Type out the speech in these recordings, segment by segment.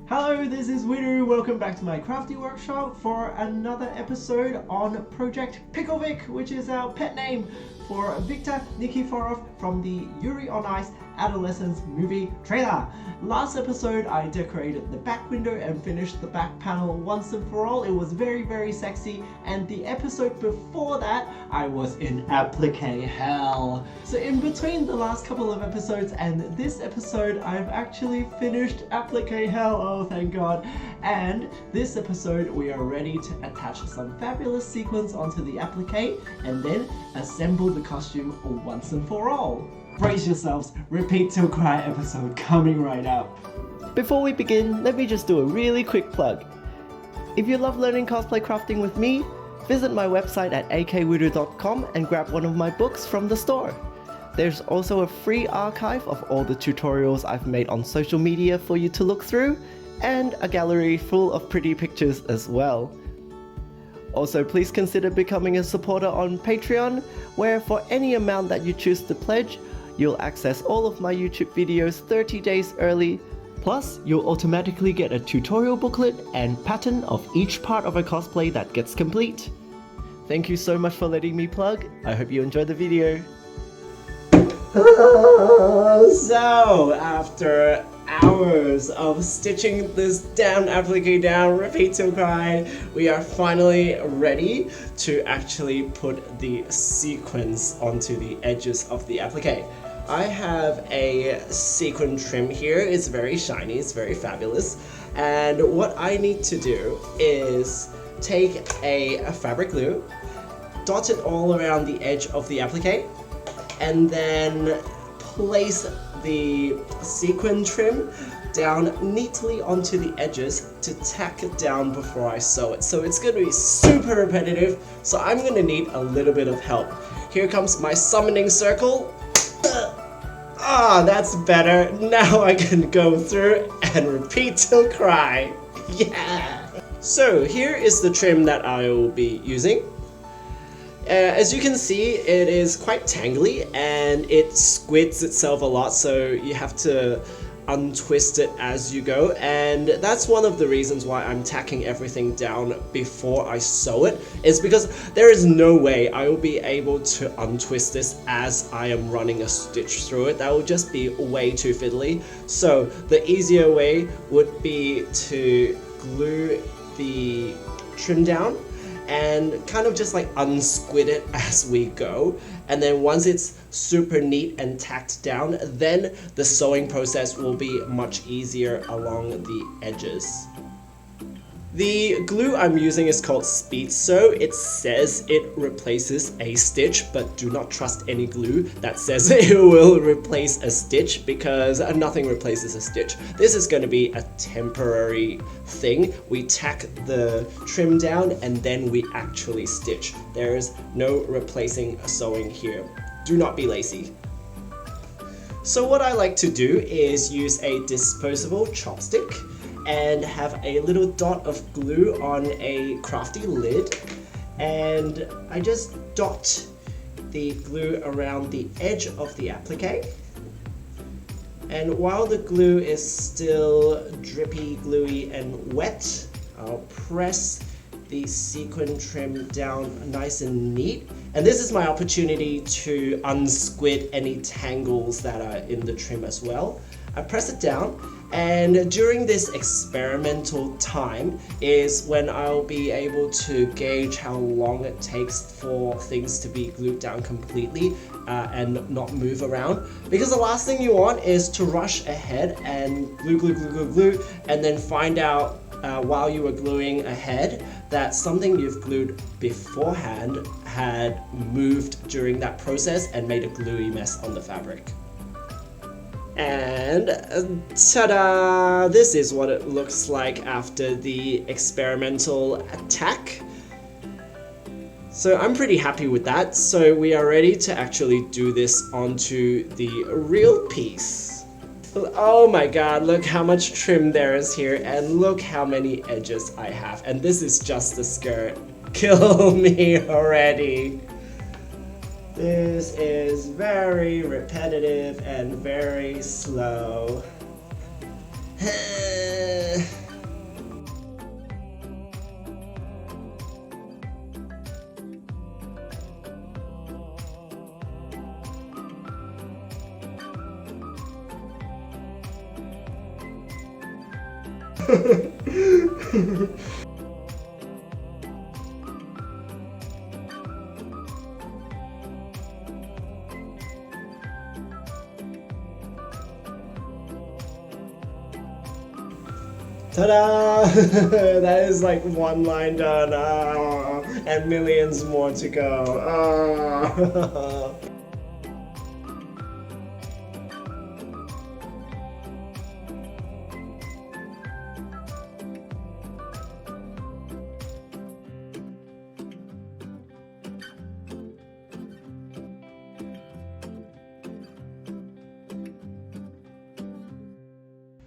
Hello, this is Yuri. Welcome back to my crafty workshop for another episode on Project Pickle Vic, which is our pet name for Viktor Nikiforov from the Yuri on Ice Adolescence movie trailer. Last episode I decorated the back window and finished the back panel once and for all. It was very sexy, and the episode before that I was in applique hell. So in between the last couple of episodes and this episode I've actually finished applique hell, oh thank god. And this episode we are ready to attach some fabulous sequins onto the applique and then assemble the costume once and for all. Brace yourselves, repeat till cry episode coming right up. Before we begin, let me just do a really quick plug. If you love learning cosplay crafting with me, visit my website at akwiru.com and grab one of my books from the store. There's also a free archive of all the tutorials I've made on social media for you to look through, and a gallery full of pretty pictures as well. Also, please consider becoming a supporter on Patreon, where for any amount that you choose to pledge, you'll access all of my YouTube videos 30 days early, plus you'll automatically get a tutorial booklet and pattern of each part of a cosplay that gets complete. Thank you so much for letting me plug. I hope you enjoyed the video. So, after hours of stitching this damn applique down, repeat till cry, we are finally ready to actually put the sequins onto the edges of the applique. I have a sequin trim here. It's very shiny, it's very fabulous, and what I need to do is take a fabric glue, dot it all around the edge of the applique, and then place the sequin trim down neatly onto the edges to tack it down before I sew it. So it's going to be super repetitive, so I'm going to need a little bit of help. Here comes my summoning circle. That's better. Now I can go through and repeat till cry. Yeah! So here is the trim that I will be using. As you can see, it is quite tangly and it squids itself a lot, so you have to untwist it as you go, and that's one of the reasons why I'm tacking everything down before I sew it, is because there is no way I will be able to untwist this as I am running a stitch through it. That will just be way too fiddly. So the easier way would be to glue the trim down and kind of just like unsquid it as we go, and then once it's super neat and tacked down, then the sewing process will be much easier along the edges. The glue I'm using is called Speed Sew. It says it replaces a stitch, but do not trust any glue that says it will replace a stitch, because nothing replaces a stitch. This is going to be a temporary thing. We tack the trim down and then we actually stitch. There's no replacing sewing here. Do not be lazy. So what I like to do is use a disposable chopstick and have a little dot of glue on a crafty lid, and I just dot the glue around the edge of the applique, and while the glue is still drippy, gluey and wet, I'll press the sequin trim down nice and neat, and this is my opportunity to unsquid any tangles that are in the trim as well. I press it down, and during this experimental time is when I'll be able to gauge how long it takes for things to be glued down completely and not move around. Because the last thing you want is to rush ahead and glue, and then find out while you were gluing ahead that something you've glued beforehand had moved during that process and made a gluey mess on the fabric. And ta-da! This is what it looks like after the experimental attack. So I'm pretty happy with that. So we are ready to actually do this onto the real piece. Oh my god, look how much trim there is here, and look how many edges I have. And this is just the skirt. Kill me already. This is very repetitive and very slow. Ta-da! That is like one line done, and millions more to go.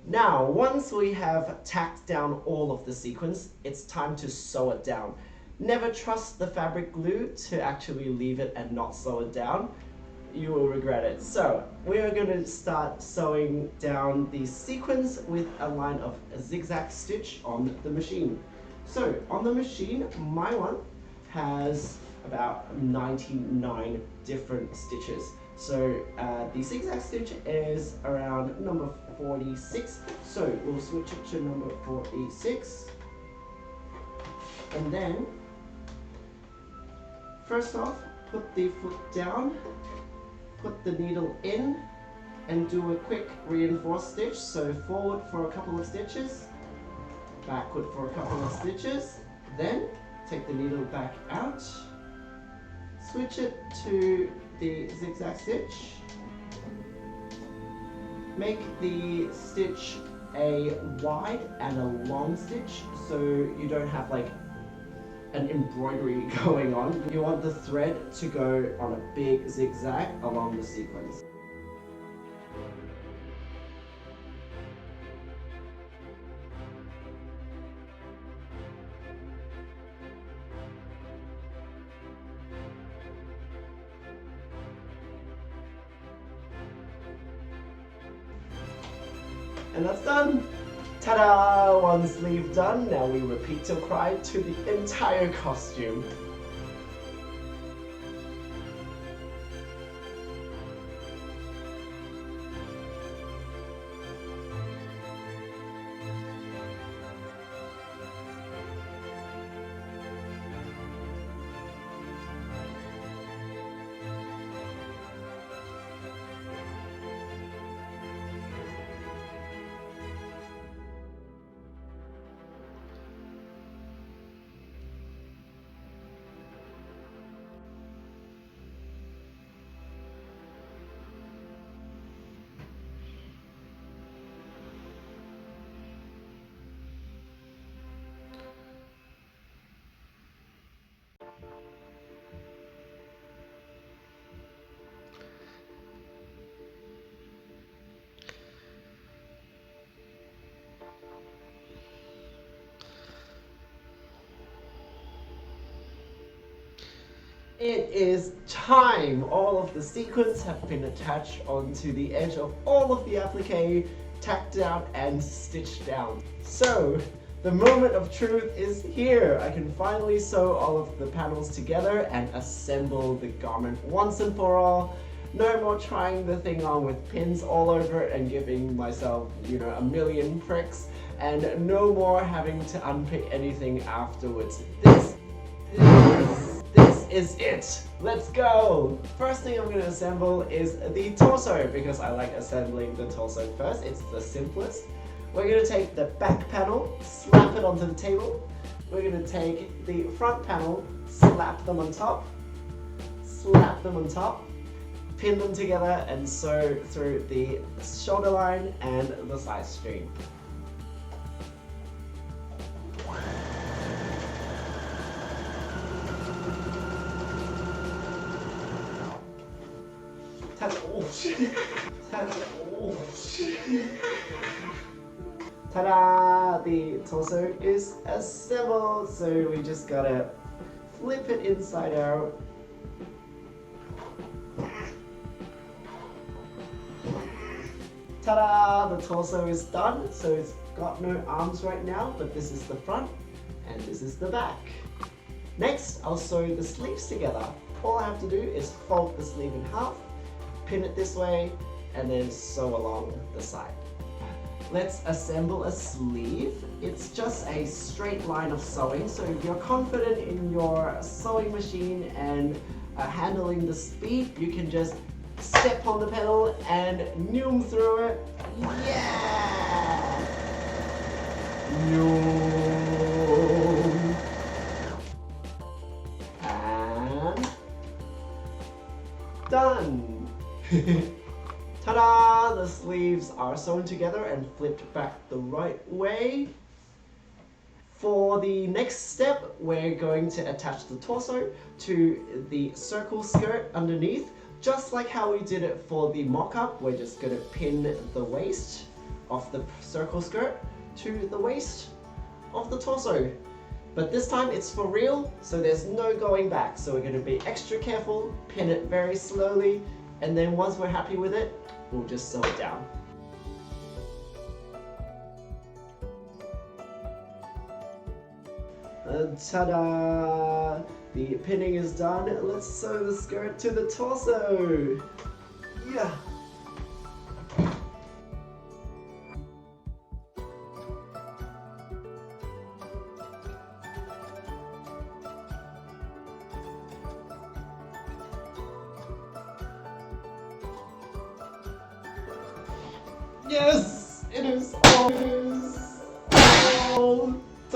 Now, once we have tacked down all of the sequins, it's time to sew it down. Never trust the fabric glue to actually leave it and not sew it down. You will regret it. So, we are going to start sewing down these sequins with a line of zigzag stitch on the machine. So, on the machine, my one has about 99 different stitches. So the zigzag stitch is around number 46. So we'll switch it to number 46. And then, first off, put the foot down, put the needle in, and do a quick reinforced stitch. So forward for a couple of stitches, backward for a couple of stitches, then take the needle back out, switch it to the zigzag stitch, make the stitch a wide and a long stitch so you don't have like an embroidery going on. You want the thread to go on a big zigzag along the sequins. And that's done! Ta-da! One sleeve done. Now we repeat till cry to the entire costume. It is time! All of the sequins have been attached onto the edge of all of the applique, tacked down and stitched down. So, the moment of truth is here! I can finally sew all of the panels together and assemble the garment once and for all. No more trying the thing on with pins all over it and giving myself, a million pricks. And no more having to unpick anything afterwards. This is it. Let's go. First thing I'm going to assemble is the torso because I like assembling the torso first. It's the simplest. We're going to take the back panel, slap it onto the table. We're going to take the front panel, slap them on top, pin them together and sew through the shoulder line and the side seam. Ta-da! The torso is assembled, so we just gotta flip it inside out. Ta-da! The torso is done, so it's got no arms right now, but this is the front and this is the back. Next, I'll sew the sleeves together. All I have to do is fold the sleeve in half, pin it this way, and then sew along the side. let's assemble a sleeve. It's just a straight line of sewing, so if you're confident in your sewing machine and handling the speed, you can just step on the pedal and noom through it. Yeah! Noom. And done! Ta-da! The sleeves are sewn together and flipped back the right way. For the next step, we're going to attach the torso to the circle skirt underneath. Just like how we did it for the mock-up, we're just going to pin the waist of the circle skirt to the waist of the torso. But this time it's for real, so there's no going back. So we're going to be extra careful, pin it very slowly, and then once we're happy with it, we'll just sew it down. Ta-da! The pinning is done. Let's sew the skirt to the torso. Yeah. Yes! It is all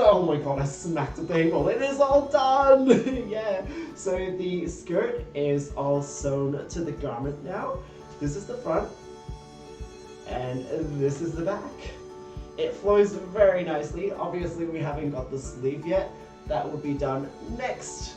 oh my god, I smacked the table. It is all done! Yeah. So the skirt is all sewn to the garment now. This is the front. And this is the back. It flows very nicely. Obviously we haven't got the sleeve yet. That will be done next.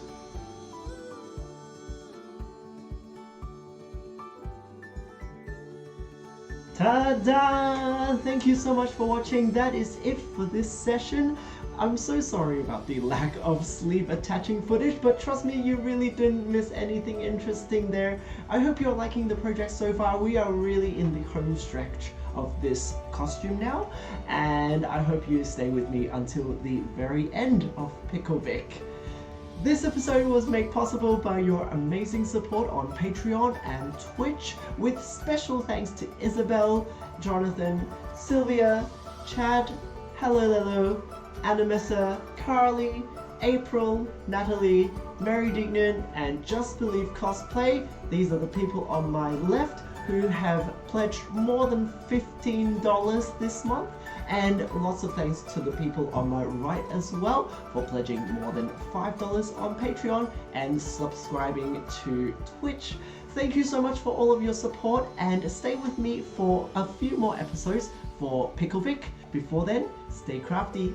Ta-da! Thank you so much for watching. That is it for this session. I'm so sorry about the lack of sleeve attaching footage, but trust me, you really didn't miss anything interesting there. I hope you're liking the project so far. We are really in the home stretch of this costume now, and I hope you stay with me until the very end of Pickle Vic. This episode was made possible by your amazing support on Patreon and Twitch, with special thanks to Isabel, Jonathan, Sylvia, Chad, Hello, Animessa, Carly, April, Natalie, Mary Dignan, and Just Believe Cosplay. These are the people on my left who have pledged more than $15 this month. And lots of thanks to the people on my right as well for pledging more than $5 on Patreon and subscribing to Twitch. Thank you so much for all of your support, and stay with me for a few more episodes for Pickle Vic. Before then, stay crafty.